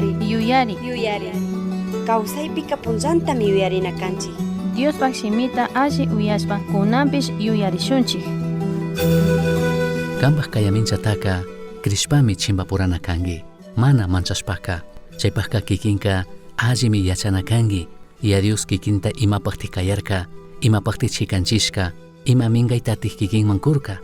Yuyari. Kawsaypika punllantami yuyarinakanchik. Diospak shimita alli uyashpa kunanpish yuyarishunchik. Kanpak kayaminchataqa Krishpami chimpapurana kanki, mana manchashpaka. Chaypakka kikinka allimi yachana kanki, y a Dios kikinta imapakti kayarka, imapakti chikanchishka, ima mingaytatih kikinman kurka.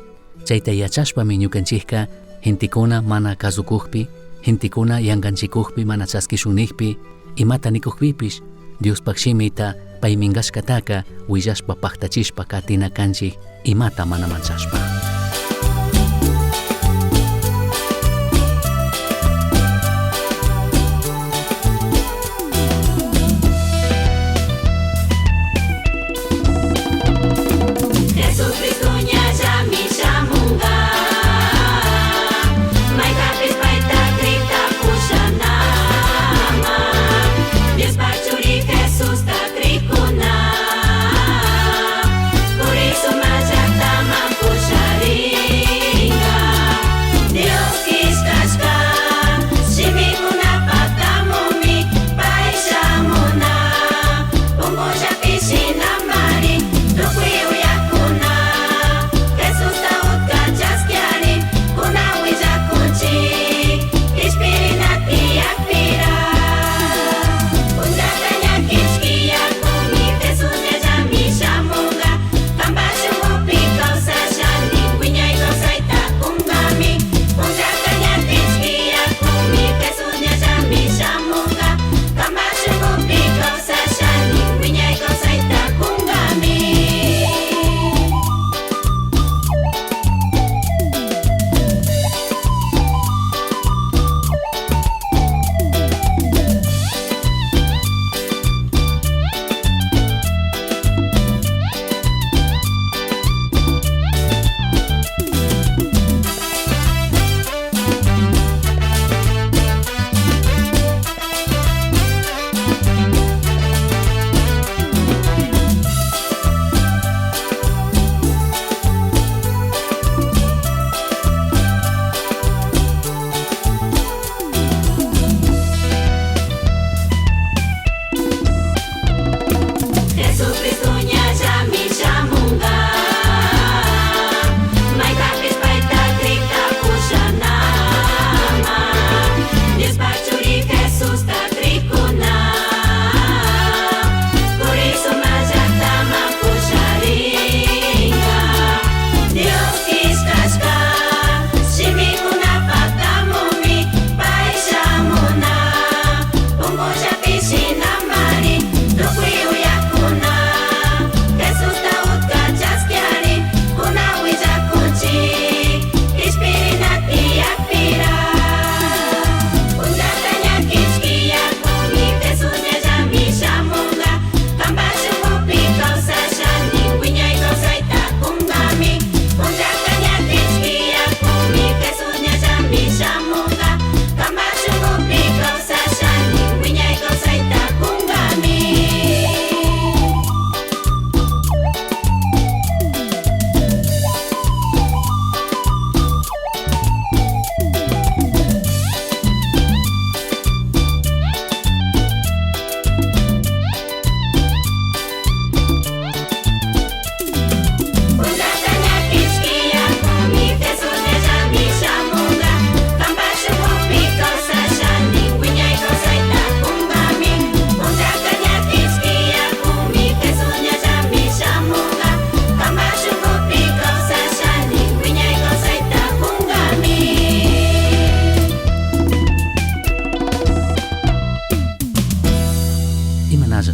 Chayta yachashpami ñukanchikka hintikuna mana kasukuqpi, hintikuna yankanchikuqpi mana chaskishunnikpi, imata nikuqpipish Diospak shimita pay mingashkataka willashpa paktachishpa katina kanchik imata mana manchashpa.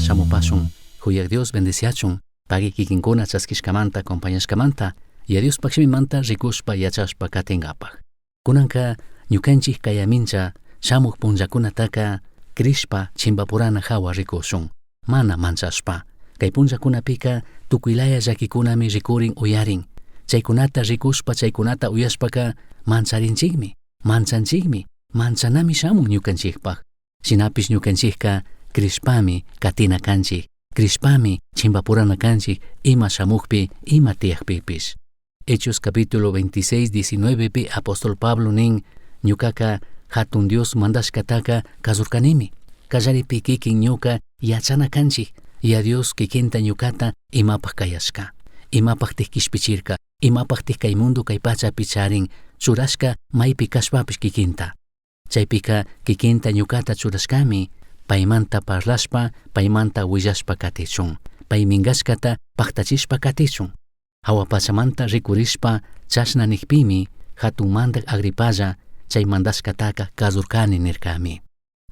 shamupasun, huyak Dios bendiciachun, pagi kikinkuna chaskishkamanta, acompañashkamanta, y a Dios pakshimimanta rikushpa yachashpa katingapaj. Kunanka ñukanchik kayamincha shamuk punllakunataka krishpa chimbapurana hawa rikushun, mana manchashpa. Kay punllakunapika tukuylaya llakikunami rikurin uyarin. Chaykunata rikushpa chaykunata uyashpaka mancharinchikmi, manchanchikmi, manchanami shamun ñukanchikpaj. Shinapish ñukanchikka krishpami katina kanchik, krishpami chimbapurana kanchik ima shamukpi ima tiyakpipish. Hechos capítulo 26, 19 pi apóstol Pablo nin ñukaka hatun Dios mandashkataka kazurkanimi. Kallaripi kikin ñuka yachana kanchik, ya Dios kikinta ñukata imapaq kayashka, imapaq kishpichirka, imapaq kay mundo kay pachapi charin churashka maypi kashpapish kikinta. Chaypika kikinta ñukata churashkami, paymanta parlashpa, paymanta willashpa katichun, pay mingashkata paktachishpa katichun. Hawa pachamanta rikurishpa chashna nikpimi, hatun mandak Agripalla chay mandashkataka kazurkani nirkami.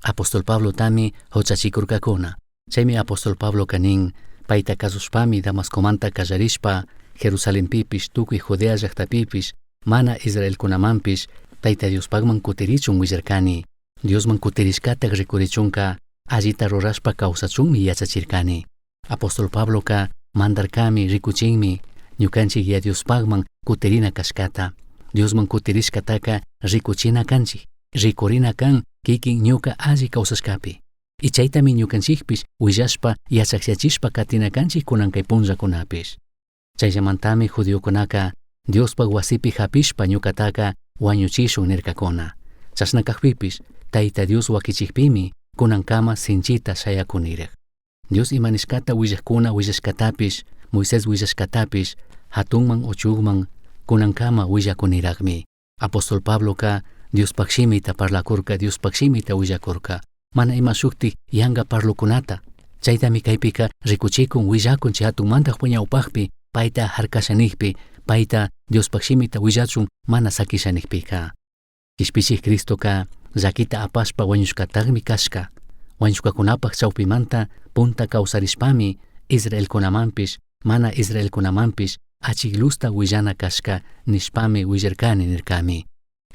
Apostol Pablo tami hochachikurkakuna. Chaymi Apostol Pablo kanin, payta kasushpami Damascomanta kallarishpa, Jerusalempipish tukuy Judea llaqtapipish, mana Israelkunamanpish, Tayta Diospagman kutirichun willarkani. Diosman kutirishkatak rikurichunka, allita rurashpa kawsachunmi yachachirkani. Apostol Pabloka mandarkami rikuchinmi, ñukanchik ya Diospagman kutirina kashkata. Diosman kutirishkataka rikuchina kanchik, rikurina kan kikin ñuka alli kawsashkapi. Y chaytami ñukanchikpish willashpa yachaksyachishpa katina kanchik kunan kay punllakunapish. Chayllamantami judiokunaka Diospag wasipi hapishpa ñukataka wañuchishun nirkakuna. Chashna kaqpipish Tayta Dios wakichikpimi kunankama sinchita shayakuniraq. Dios imanishkata willaqkuna willashkatapish, Moisés willashkatapish, hatunman uchugman kunankama willakuniraqmi. Apostol Pabloka Diospag shimita parlakurka, Diospag shimita willakurka. Mana ima shukti yanga parlukunata. Chaytami kaypika rikuchikun willakun chay hatunmantaq ñawpaqpi, payta harkashanikpi, payta Diospag shimita willachun mana sakishanikpika. Kishpichik Cristoka llakita apashpa wañushkataqmi kashka. Wañushkakunapaq chawpimanta punta kawsarishpami Israelkunamanpish, mana Israelkunamanpish achiklusta willana kashka nishpami willarkani nirkami.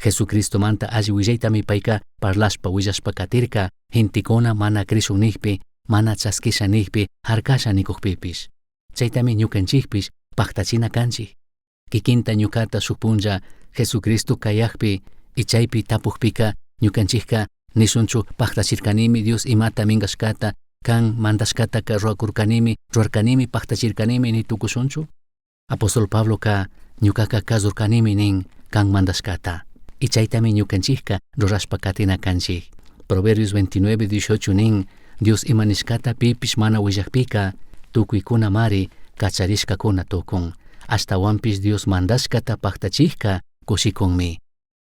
Jesucristo manta alli willaytami payka parlashpa willashpa katirka, hintikuna mana krishunnikpi, mana chaskishanikpi, harkasha nikukpipish. Chaytami ñukanchikpish paktachina kanchik. Kikinta ñukata shuk punlla Jesucristo kayakpi, y chaypi tapukpika ñukanchikka nishunchu paktachirkanimi Dios imata mingashkata, kan mandashkataka ruarkanimi paktachirkanimi ni tukushunchu. Apostol Pabloka ñukaka kazurkanimi nin kan mandashkata. Y chaytami ñukanchikka rurashpa katina kanchik. Proverbios 29:18 nin, Dios imanishkata pipish mana willakpika, tukuykuna mari kacharishkakuna tukun. Hasta wampish Dios mandashkata paktachikka kushikunmi.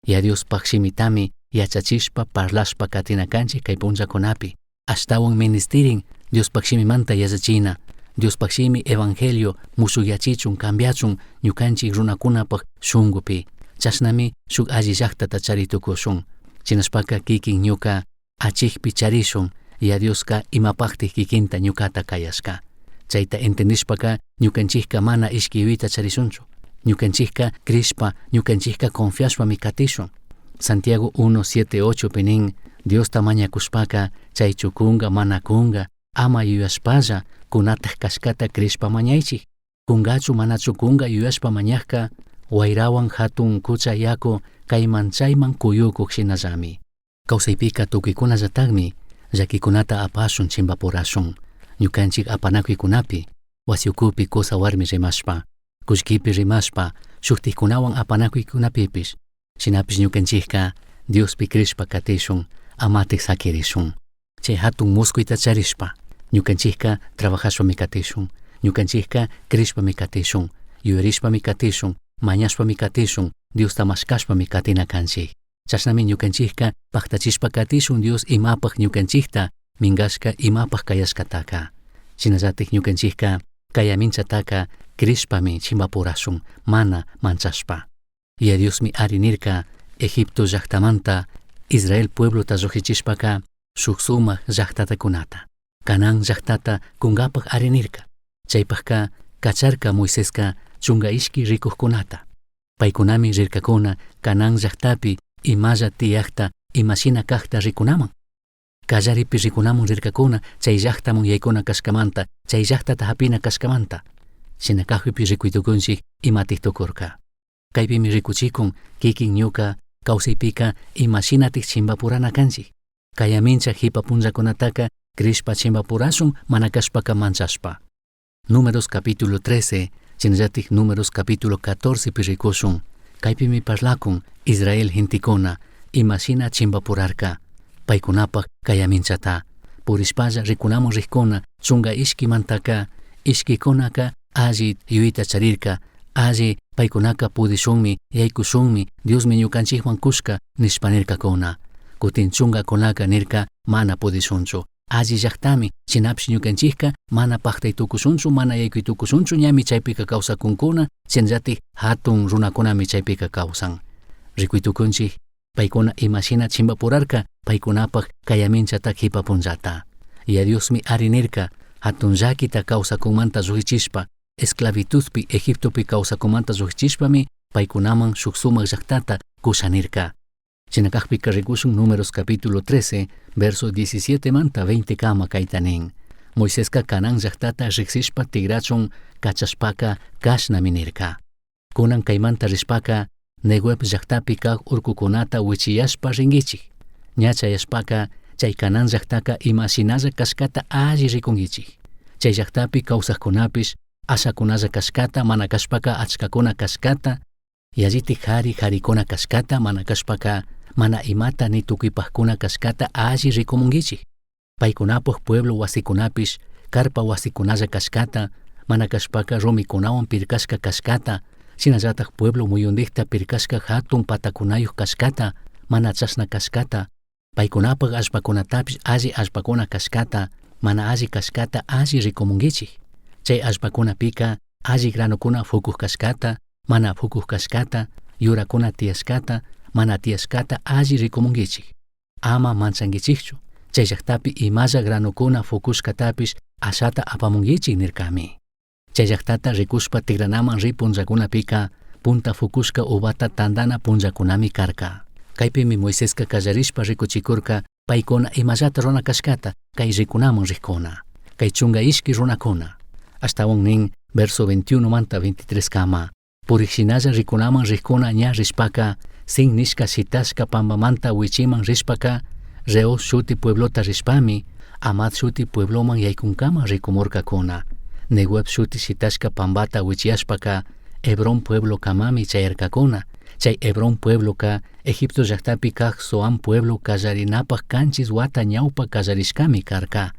Ya Dios pakshimitami yachachishpa parlashpa katina kanchik kay punllakunapi. Ashtawan ministerin Dios pakshimimanta yachachina. Dios pakshimi evangelio musuyachichun cambiachun ñukanchik runakunapaq shungupi. Chashnami shuk alli llaqtata charitukushun. Chinashpaka kikin ñuka achikpi charishun, ya Dioska imapaqtij kikinta ñukata kayashka. Chayta entendishpaka ñukanchikka mana ishkiwita charishunchu. Ñukanchikka krishpa, ñukanchikka confiashpami katishun. Santiago 1:7-8 pinin, Diosta mañakushpaka chay chukunga mana kunga, ama yuyashpalla kunataj kashkata krishpa mañaychik. Kungachu manachu kunga yuyashpa mañajka, wayrawan hatun kucha yaku kayman chayman kuyukuq shinallami. Kawsaypika tukuykunallatakmi llakikunata apashun chimbapurashun. Ñukanchik apanakuykunapi, wasiukupi kusa warmi rimashpa, kullkipi rimashpa, shuktikkunawan apanakuykunapipish. Shinapish ñukanchikka Diospi krishpa katishun, amatik sakirishun. Chay hatun muskuyta charishpa, ñukanchikka trabajashpami katishun. Ñukanchikka krishpami katishun, yuyarishpami katishun, mañashpami katishun, Diosta mashkashpami katina kanchik. Chashnami ñukanchikka paktachishpa katishun Dios imapaq ñukanchikta mingashka imapaq kayashkataka. Shinallatik ñukanchikka kayaminchataka krishpami chimbapurashun, mana manchashpa. Ya Diosmi arinirka Egipto llaqtamanta Israel pueblota llujichishpaka shuk sumaq llaqtatakunata. Kanan llaqtata kungapaq arinirka. Chaypaqka kacharka Moiseska chunga ishki rikuqkunata. Paykunami rirkakuna Kanan llaqtapi imalla tiyaqta imashina kaqta rikunaman. Kallaripi rikunamun rirkakuna chay llaqtamun yaykuna kashkamanta, chay llaqtata hapina kashkamanta. Shina kaqpipi rikuytukunchik imatij tukurka. Kaypimi rikuchikun kikin ñuka kawsaypika imashinatik chimbapurana kanchik. Kayamincha hipa punllakunataka krishpa chimbapurashun mana kashpaka manchashpa. Números capítulo 13, chinallatik Números capítulo 14 pi rikushun. Kaypimi parlakun Israel hintikuna imashina chimpapurarka paykunapak kayaminchata. Purishpalla rikunamun rikkuna chunga ishkimantaka ishkikunaka alli yuyita charirka, alli paykunaka pudishunmi, yaykushunmi, Diosmi ñukanchikman kushka nishpa nirkakuna. Kutin chungakunaka nirka mana pudishunchu. Alli llaqtami shinapish ñukanchikka mana paktay tukushunchu, mana yaykuy tukushunchu, ñami chaypika kawsakunkuna, chinallatik hatun runakunami chaypika kawsan. Rikuy tukunchik paykuna imashina chimpapurarka paykunapak kayaminchata hipapunllata. Y a Diosmi ari nirka hatun llakita kawsakunmanta lluhichishpa, esclavitudpi Egiptopi kawsakunmanta lluhichishpami paykunaman shuk sumak llaqtata kushanirka. Chinakakpika rikushun Números capítulo 13 verso 17 manta 20 kama kaytanin. Moiseska kanan llaqtata riksishpa tigrachun kachashpaka kashnami nirka. Kunan kaymanta rishpaka Negueb llaqtapi kaq urkukunata wichiyashpa rinkichik. Ña chayashpaka chay kanan llaqtaka imashinalla kashkata alli rikunkichik. Chay llaqtapi kawsaqkunapish ashakunalla kashkata, mana kashpaka achkakuna kashkata, yallitik harikuna kashkata, mana kashpaka mana imata ni tukipajkuna kashkata alli rikumunkichik. Paykunapuk pueblo wasikunapish karpa wasikunalla kashkata, mana kashpaka rumikunawan pirkashka kashkata, shinallatak pueblo muyundikta pirkashka hatun patakunayuq kashkata, mana chashna kashkata, paykunapak allpakunatapish alli allpakuna kashkata, mana alli kashkata alli rikumunkichik. Chay allpakunapika alli granukuna fukuq kashkata, mana fukuq kashkata, yurakuna tiyashkata, mana tiyashkata alli rikumunkichik. Ama manchankichikchu. Chay llaqtapi imalla granukuna fukushkatapish ashata apamunkichik nirkami. Chay llaqtata rikushpa tigranaman ri punllakunapika punta fukushka uvata tandana punllakunami karka. Kaypimi Moiseska kallarishpa rikuchikurka paykuna imallata runa kashkata kay rikunaman rikkuna, kay chunga ishki runakuna. Ashtawan nin verso 21 manta 23 kama. Purikshinalla rikunaman rikkuna ña rishpaka sin nishka shitashka pambamanta wichiman rishpaka Reos shuti pueblota rishpami Amad shuti puebloman yaykunkama rikumurkakuna. Negueb shuti shitashka pambata wichiashpaka Hebrón pueblo kamami chayarkakuna. Chay Hebrón pueblo ka Egipto llaqtapi kaq Zoan pueblo kallarinapaq kanchis wata ñawpa kallarishkami karka.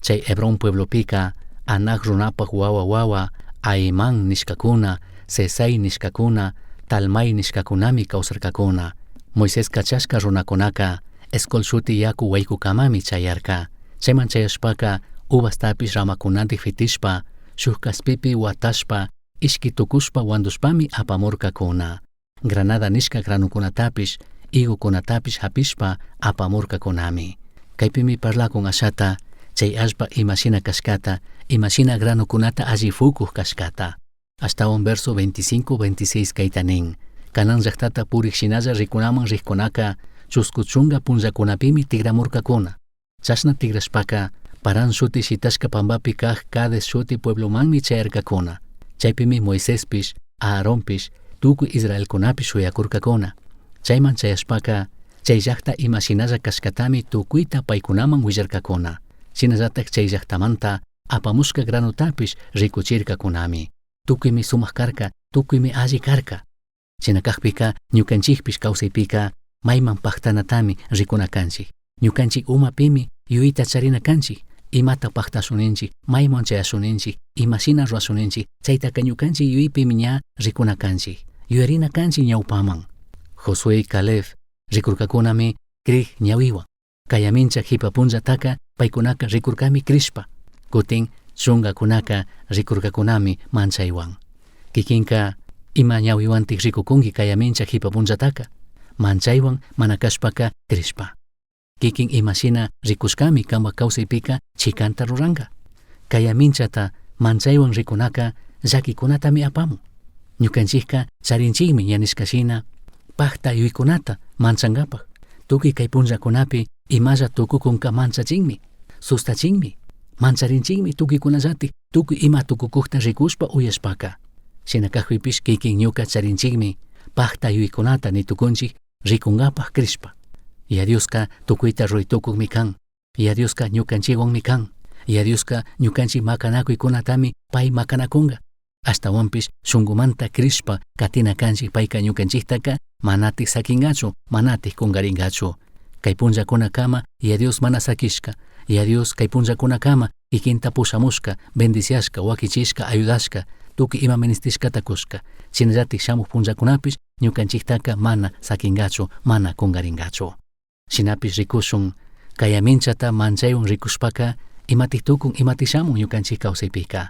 Chay Hebrón pueblo pika Anak runapaq wawa Aiman nishkakuna, Sesai nishkakuna, Talmai nishkakunami kawsarkakuna. Moises kachashka runakunaka Eskol shuti yaku waykukamami chayarka. Chayman chayashpaka uvastapish ramakunantik fitishpa, shuk kaspipi watashpa, ishki tukushpa wandushpami apamurkakuna. Granada nishka granukunatapish, higukunatapish hapishpa apamurkakunami. Kaypimi parlakun ashata, chay allpa imashina kashkata, imashina granukunata alli fukuq kashkata. Ashtawan verso 25-26 kaytanin. Kanan llaqtata purikshinalla rikunaman rikkunaka, chuskuchunga punllakunapimi tigramurkakuna. Chashna tigrashpaka paran shuti shitashka pambapi kaq Kades shuti pueblomanmi chayarkakuna. Chaypimi Moisespish, Aaronpish, tukuy Israelkunapish shuyakurkakuna. Chayman chayashpaka chay llaqta imashinalla kashkatami tukuyta paykunaman willarkakuna. Shinallatak chay llaqtamanta apamushka granutapish rikuchirkakunami. Tukuymi sumaq karka, tukuymi alli karka. Shinakaqpika ñukanchikpish kawsaypika mayman paktanatami rikunakanchik. Ñukanchik umapimi yuyita charinakanchik, imata paktasuninchik, mayman chayasuninchik, imashina ruwasuninchik, chaytaka ñukanchik yuypimi ña rikunakanchik, yuyarinakanchik ñawpaman. Josué y Caleb rikurkakunami Krig ñawiwan. Kayaminchak hipapunllataka paykunaka rikurkami Krishpa. Kutin chungakunaka rikurkakunami manchaywan. Kikinka ima ñawiwantik rikukunki kayaminchak hipapunllataka. Manchaywan mana kashpaka Krishpa. Kikin imashina rikushkami kamba kawsaypika chikanta ruranka. Kayaminchata manchaywan rikunaka llakikunatami apamun. Ñukanchikka charinchikmi ñanishkashina pakta yuykunata manchankapaq. Tukuy kay punllakunapi imalla tukukunka manchachinmi, sustachinmi, mancharinchikmi tukuykunallatik tukuy ima tukukuqta rikushpa uyashpaka. Shinakaqpipish kikin ñuka charinchikmi pakta yuykunata nitukunchik rikunkapaq Krishpa. Y a Dioska tukuyta ruytukuqmi kan. Y a Dioska ñukanchikwanmi kan. Y a Dioska ñukanchik makanakuykunatami pay makanakunga. Ashtawanpish shunkumanta krishpa katina kanchik payka ñukanchiktaka manatik sakingachu, manatik kungaringachu. Kay punllakunakama Dios mana sakishka, Dios kay punllakunakama ikinta pushamushka, bendiciashka, wakichishka, ayudashka, tukuy ima ministishkata kushka. Chinallatik shamuk punllakunapish ñukanchiktaka mana sakingachu, mana kungaringachu. Shinapish rikushun kay aminchata manchaywan rikushpaka imatik tukun imatik shamun ñukanchik kawsaypika.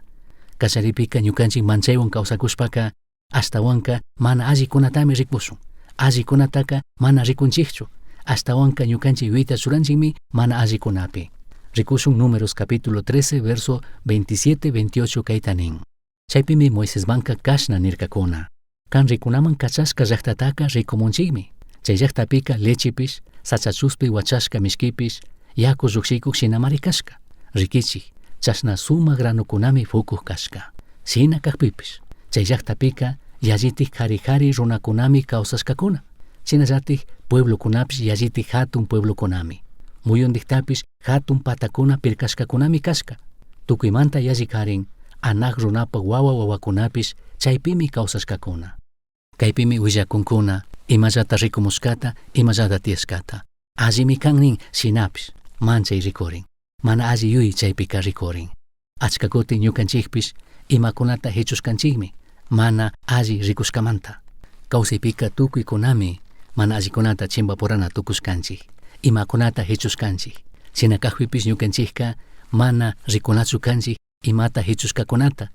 Kasharipika ñukanchik manchaywan kawsakushpaka ashtawanka mana allikunatami rikushun. Allikunataka mana rikunchikchu. Ashtawanka ñukanchik yuyta churanchikmi mana allikunapi. Rikushun Números capítulo 13 verso 27-28 kayta nin. Chaypimi Moisesmanka kashna nirkakuna. Kan rikunaman kachashka llaqtataka rikumunchikmi. Chay llaqtapika lechipish, sachachuspi wachashka mishkipish, yaku lluqsikuq shinamari kashka. Rikichik, chashna suma granukunami fukuq kashka. Sina kaqpipish, chay llaqtapika yallitik qhari runakunami kawsashkakuna. Chinallatik pueblokunapish yallitik hatun pueblokunami. Muyundiktapish hatun patakuna pirkashkakunami kashka. Tukuymanta yalli karin, anak runapa wawakunapish chaypimi kawsashkakuna. Kaypimi willakunkuna, imallata rikumushkata, imallata tiyashkata. Allimi kannin shinapish, manchay rikurin. Mana alli yuy chaypika rikurin. Achka kutin ñukanchikpish imakunata hechushkanchikmi, mana alli rikushkamanta. Kawsaypika tukuykunami mana allikunata chimpapurana tukushkanchik, imakunata hechushkanchik. Shina kaqpipish ñukanchikka mana rikunachu kanchik imata hechushkakunata,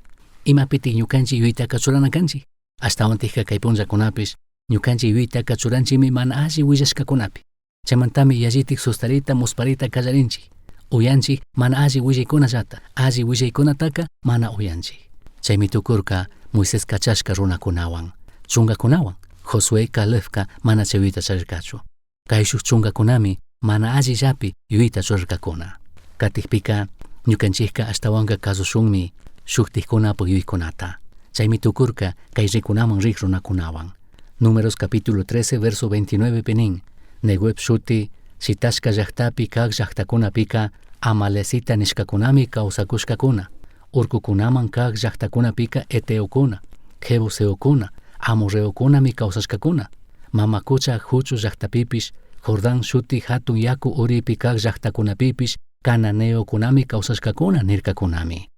imapitik ñukanchik yuytaka churana kanchik. Ashtawantikka kay punllakunapish ñukanchik yuytaka churanchikmi mana alli willashkakunapi. Chaymantami yallitik sustarita musparita kallarinchik. Uyanchik mana alli willaykunallata, alli willaykunataka mana uyanchik. Chaymi tukurka Moisés kachashka runakunawan, chungakunawan, Josué Calebka mana chay yuyta charirkachu. Kay shuk chungakunami mana allillapi yuyta churirkakuna. Katikpika ñukanchikka ashtawanka kasushunmi shuktikkunapuk yuykunata. Chaymi tukurka kay rikunaman rik runakunawan. Números capítulo 13 verso 29 penin, Negueb shuti sitashka llaqtapi kaq llaqtakunapika Amalecita nishkakunami kawsakushkakuna. Urkukunaman kaq llaqtakunapika Eteokuna, Jebuseokuna, Amorreokunami kawsashkakuna. Mamakucha huchu llaqtapipish Jordán shuti hatun yaku uripi kaq llaqtakunapipish Cananeokunami kawsashkakuna nirkakunami.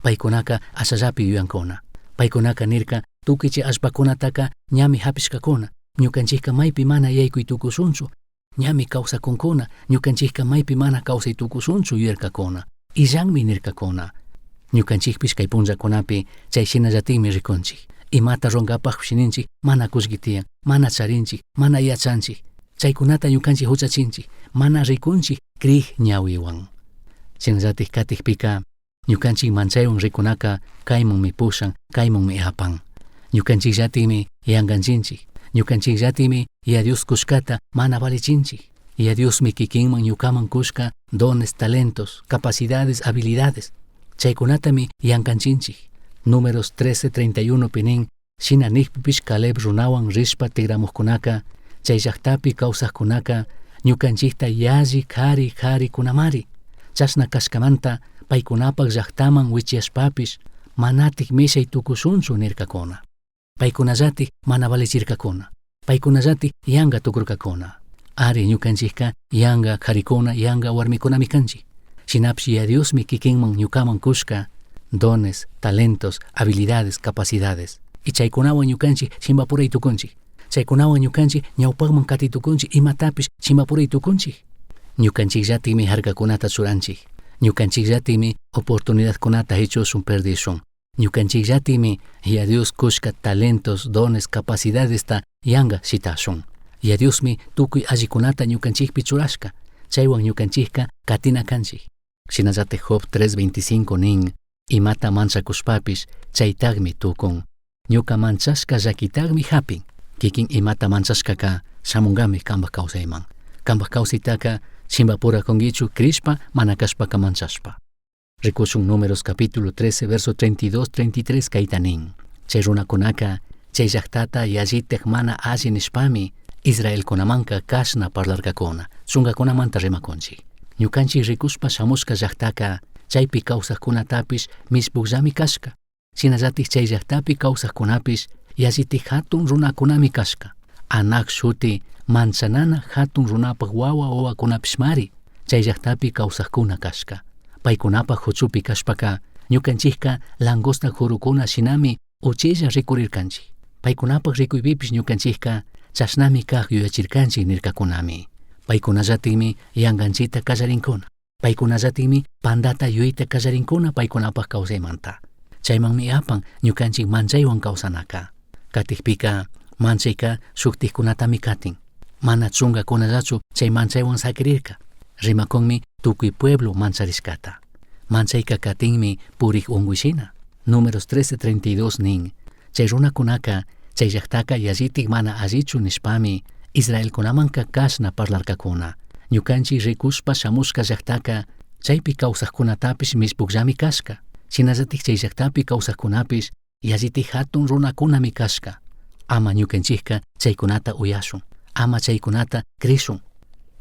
Paykunaka ashallapi yuyankuna. Paykunaka nirka tukichi ashpakunataka ñami hapishkakuna. Ñukanchikka maypi mana yaykuy tukusunchu. Ñami kawsakunkuna, ñukanchikka maypi mana kawsay tukusunchu yuyarkakuna. Illanmi nirkakuna. Ñukanchikpish kay punllakunapi chayshinallatikmi rikunchik. Imata runkapaq shininchik mana kushkitiyan, mana charinchik, mana yachanchik. Chaykunata ñukanchik huchachinchik, mana rikunchik kriyik ñawiwan. Shinallatik katikpika ñukanchik manchaywan rikunaka kaymanmi pushan, kaymanmi apan. Ñukanchikllatikmi yankanchinchik. Ñukanchikllatikmi Dios kushkata mana valichinchik. Diosmi kikinman ñukaman kushka dones, talentos, capacidades, habilidades. Chaykunatami yankanchinchik. Números 13:31 pinin shina nikpipish Caleb runawan rishpa tigramuqkunaka chay llaqtapi kawsaqkunaka ñukanchikta yalli qhari kunamari. Chashna kashkamanta paykunapaq llaqtaman wichiyashpapish manatik mishay tukusunchu nirkakuna. Paykunallatik mana valichirkakuna. Paykunallatik yanga tukurkakuna. Ari ñukanchikka yanga qharikuna, yanga warmikunami kanchik. Shinapish Diosmi kikinman ñukaman kushka dones, talentos, habilidades, capacidades. Y chaykunawan ñukanchik chimbapuray tukunchik. Chaykunawan ñukanchik ñawpaqman katitukunchik imatapish chimbapuray tukunchik. Ñukanchikllatikmi harkakunata churanchik. Ñukanchikllatikmi oportunidadkunata hechushun perdishun. Ñukanchikllatikmi Dios kushka talentos, dones, capacidades ta yanga shitashun. Diosmi tukuy allikunata ñukanchikpi churashka. Chaywan ñukanchikka katina kanchik. Shinallatik Job 3:25 nin, imata manchakushpapish chaytagmi tukun. Ñuka manchashka llakitagmi hapin. Kikin imata manchashkaka shamungami kambaq kawsayman. Kambaq kawsaytaka chimbapura kungichu krishpa mana kashpaka manchashpa. Rikushun Números capítulo 13 verso 32-33 kayta nin. Chay runakunaka chay llaqtata yallitek mana alli nishpami Israelkunamanka kashna parlarkakuna, chunkakunamanta rimakunchik. Ñukanchik rikushpa shamushka llaqtaka chaypi kawsaqkunatapish mishpukllami kashka. Sinallatik chay llaqtapi kawsaqkunapish yallitik hatun runakunami kashka. Anak shuti manzanana hatun runapaq wawa wawakunapish mari chay llaqtapi kawsaqkuna kashka. Paykunapaq huchupi kashpaka ñukanchikka langosta hurukuna shinami uchilla rikurirkanchik. Paykunapaq rikuypipish ñukanchikka chashnami kaq yuyachirkanchik nirkakunami. Paykunallatikmi yanganchita kallarinkuna. Paykunallatikmi pandata yuyta kallarinkuna paykunapaq kawsaymanta. Chaymanmi apan ñukanchik manchaywan kawsanaka. Katikpika manchayka shuktikkunatami katin. Mana chungakunallachu chay manchaywan sakirirka. Rimakunmi tukuy pueblo mancharishkata. Manchayka katinmi purik unguishina. Números 13:32 nin. Chay runakunaka chay llaqtaka yallitik mana allichu nishpami Israelkunamanka kashna parlarkakuna. Ñukanchik rikushpa shamushka llaqtaka chaypi kawsaqkunatapish mispukllami kashka. Shinallatik chay llaqtapi kawsaqkunapish yallitik hatun runakunami kashka. Ama ñukanchikka chaykunata uyashun. Ama chaykunata krishun.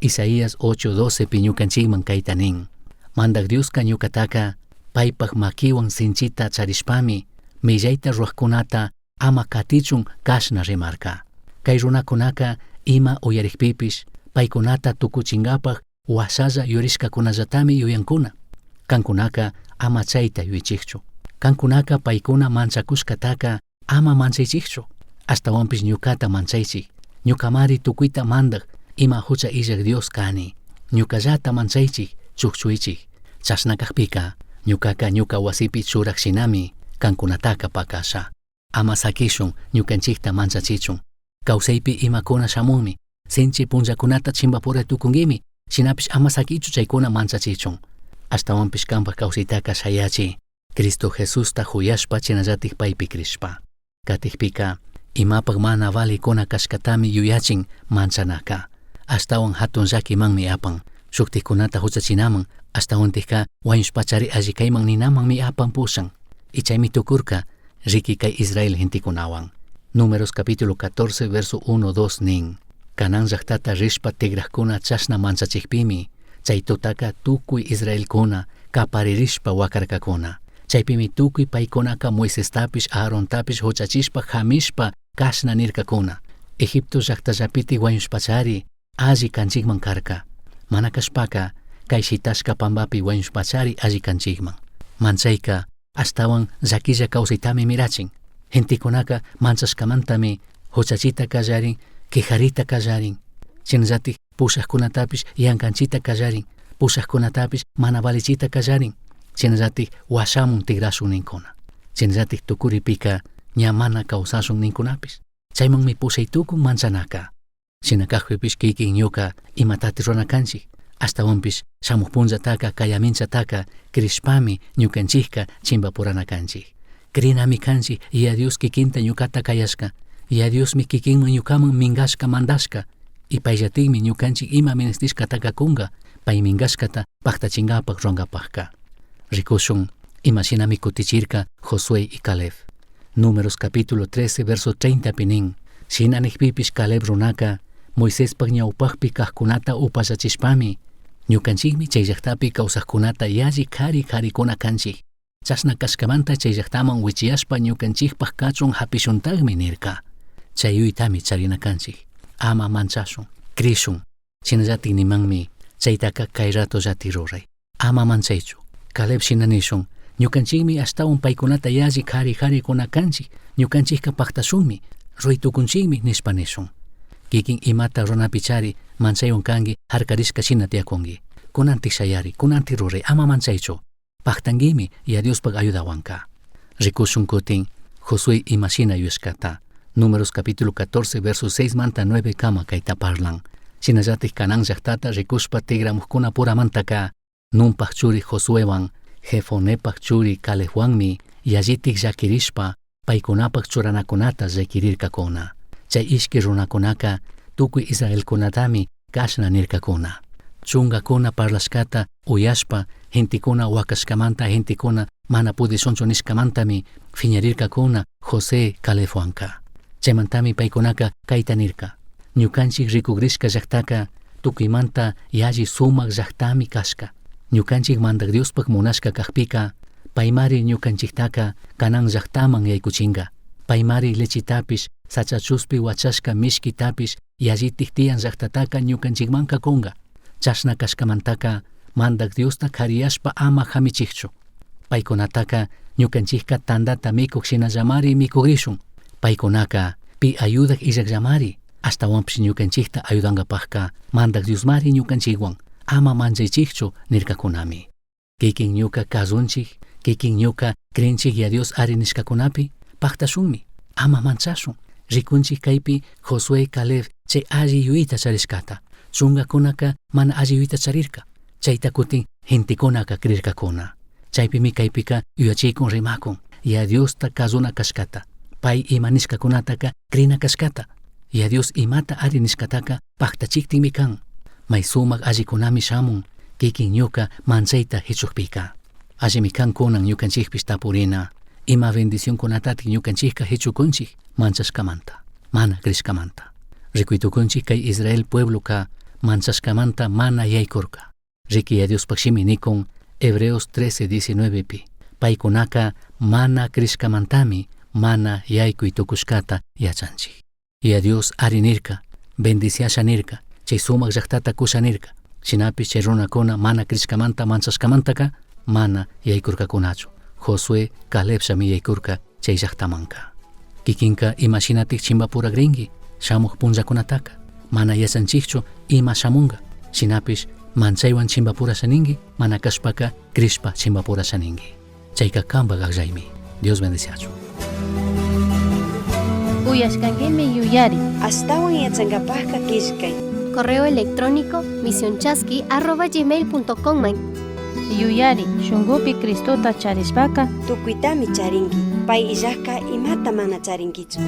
Isaías 8:12 pi ñukanchikman kayta nin. Mandak Dioska ñukataka paypaq makiwan sinchita charishpami millayta ruwaqkunata ama katichun kashna rimarka. Kay runakunaka ima uyarikpipish paykunata tukuchinkapaq wasalla yurishkakunallatami yuyankuna. Kankunaka ama chayta yuychikchu. Kankunaka paykuna manchakushkataka ama manchaychikchu. Ashtawanpish ñukata manchaychik. Ñukamari tukuyta mandak ima hucha illak Dios kani. Ñukallata manchaychik chukchuychik. Chashnakaqpika ñukaka ñuka wasipi churak shinami kankunataka pakasha. Ama sakishun ñukanchikta manchachichun. Kawsaypi imakuna shamunmi. Sinchi punllakunata chimbapura tukungimi. Shinapish ama sakichu chaykuna manchachichun. Ashtawanpish kanpaq kawsaytaka shayachi. Cristo Jesusta huyashpa chinallatik paypi krishpa. Katikpika imapaq mana valikuna kashkatami yuyachin manchanaka. Ashtawan hatun llakimanmi apan. Shuktikunata huchachinaman ashtawantikka wañushpachari allikayman ninamanmi apan pushan. Ichaymi tukurka riki kay Israel gentikunawan. Números capítulo 14 verso 1-2 nin. Kanan llaqtata rishpa tigraqkuna chashna manchachikpimi chay tutaka tukuy Israelkuna kaparirishpa wakarkakuna. Chaypimi tukuy paykunaka Moisestapish Aarontapish huchachishpa hamishpa kashna nirkakuna. Egipto llaqtallapitik wañushpachari alli kanchikman karka. Mana kashpaka kay shitashka pambapi wañushpachari alli kanchikman. Manchayka ashtawan llakilla kawsaytami mirachin. Gentikunaka manchashkamantami huchachita kallarin, kijarita kallarin. Shinallatik pushaqkunatapish yankanchita kallarin. Pushaqkunatapish mana valichita kallarin. Shinallatik washamun tigrashun ninkuna. Shinallatik tukuripika ña mana kawsashun ninkunapish. Chaymanmi pushaytukun manchanaka. Shinakaqpipish kikin ñuka imatati runakanchik. Ashtawanpish shamuq punchataka kayaminchataka krishpami ñukanchikka chimpapuranakanchik. Krinami kanchik y a Dios kikinta ñukata kayashka. Y a Diosmi kikinman ñukaman mingashka mandashka. Y payllatikmi ñukanchik ima ministishkataka kunga pay mingashkata paqtachinkapaq runkapaqka. Rikushun imashinami kutichirka Josué y Caleb. Números capítulo 13 verso 30 pinin. Shinanekpipish Caleb runaka Moisespaq ñawpaqpi kaqkunata upallachishpami ñukanchikmi chay llaqtapi kawsaqkunata yalli karikuna kanchik. Chashna kashkamanta chay llaqtaman wichiyashpa ñukanchikpaq kachun hapishuntakmi nirka. Chay yuytami charinakanchik. Ama manchashun, krishun. Shinallatik nimanmi chaytaka kay rato llati ruray. Ama manchaychu. Caleb shinanishun ñukanchikmi ashtawan paykunata yalli karikuna kanchik. Ñukanchikka paqtashunmi. Ruytukunchikmi nishpa nishun. Kikin imata runapichari manchaywan kangi harkarishka shina tiyakungi. Kunantik shayari, kunantik ruray, ama manchaychu. Paqtankimi y a Diospaq ayudawanka. Rikushun kutin Josué imashina yuyashkata. Números capítulo 14 verso 6-9 kama kayta parlan. Shinallatik kanan llaqtata rikushpa tigramuqkuna puramantaka Nunpaq churi Josuéwan Jefonepaq churi Calebwanmi yallitik llakirishpa paykunapaq churanakunata llakirirkakuna. Chay ishki runakunaka tukuy Israelkunatami kashna nirkakuna. Chungakuna parlashkata uyashpa gentikuna wakashkamanta gentikuna mana pudishunchu nishkamantami fiñarirkakuna José Calebwanka. Chaymantami paykunaka kayta nirka. Ñukanchik rikugrishka llaqtaka tukuymanta yalli sumaq llaqtami kashka. Ñukanchik mandak Diospaq munashka kaqpika paymari ñukanchiktaka kanan llaqtaman yaykuchinqa. Paymari lechitapish sachachuspi wachashka mishkitapish yallitik tiyan llaqtataka ñukanchikmanka kunqa. Chashna kashkamantaka mandak Diosta kariyashpa ama hamichikchu. Paykunataka ñukanchikka tandata mikuk shinallamari mikugrishun. Paykunaka pi ayudak illaklamari ashtawanpish ñukanchikta ayudankapakka mandak Diosmari ñukanchikwan ama manchaychikchu nirkakunami. Kikin ñuka kazunchik, kikin ñuka krinchik ya Dios ari nishkakunapi paktashunmi, ama manchashun. Rikunchik kaypi Josué Caleb chay alli yuyita charishkata. Chungakunaka mana alli yuyita charirka. Chayta kutin hintikunaka krirkakuna. Chaypimi kaypika yuyachikun rimakun ya Diosta kazuna kashkata. Pay ima nishkakunataka krina kashkata. Ya Dios imata ari nishkataka paktachiktinmi kan. May sumak allikunami shamun kikin ñuka manchayta hichukpika. Allimi kan kunan ñukanchikpish tapurina. Ima bendición kunatatik ñukanchikka hichukunchik manchashkamanta, mana krishkamanta. Rikuytukunchik kay Israel puebloka manchashkamanta mana yaykurka. Riki ya Dios pakshimi nikun Hebreos 13:19 pi. Paykunaka mana krishkamantami mana yaykuytukushkata yachanchik. Ya Dios arinirka, bendiciashanirka, chay sumak llaqtata kushanirka. Shinapish chay runakuna mana krishkamanta manchashkamantaka mana yaykurkakunachu. Josué Caleb shami yaykurka chay llaqtamanka. Kikinka imashinatik chimbapura gringi shamuk punllakunataka mana yachanchikchu ima shamunga. Shinapish manchaywan chimbapura shaningi mana kashpaka krishpa chimbapura shaningi. Chayka kamba gaqllaymi. Dios bendiciachu. Uyashkankimi yuyari. Astawan yachankapakka kishkay. Correo electrónico misionchaski@gmail.com. Yuyari shungupi Cristota charishpaka Tukuytami charinki. Pay illakka imata mana charinkichu.